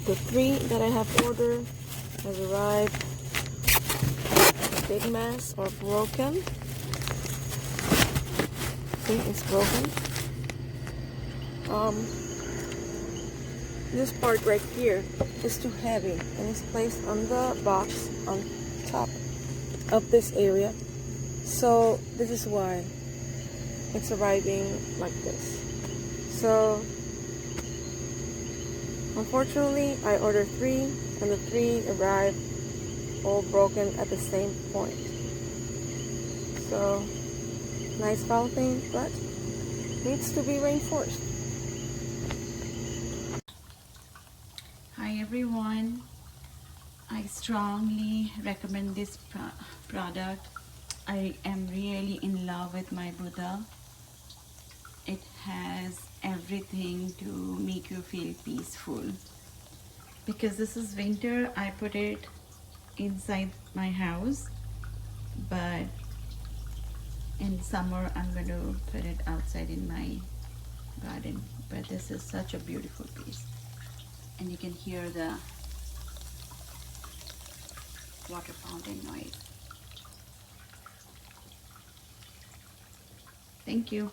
The 3 that I have ordered has arrived. Big mess or broken. See, it's broken. This part right here is too heavy and it's placed on the box on top of this area. So this is why it's arriving like this. So unfortunately I ordered 3 and the 3 arrived all broken at the same point. So nice valve, but needs to be reinforced. Hi everyone, I strongly recommend this product. I am really in love with my Buddha. It has everything to make you feel peaceful. Because this is winter, I put it inside my house, but in summer I'm going to put it outside in my garden. But this is such a beautiful piece. And you can hear the water fountain noise. Thank you.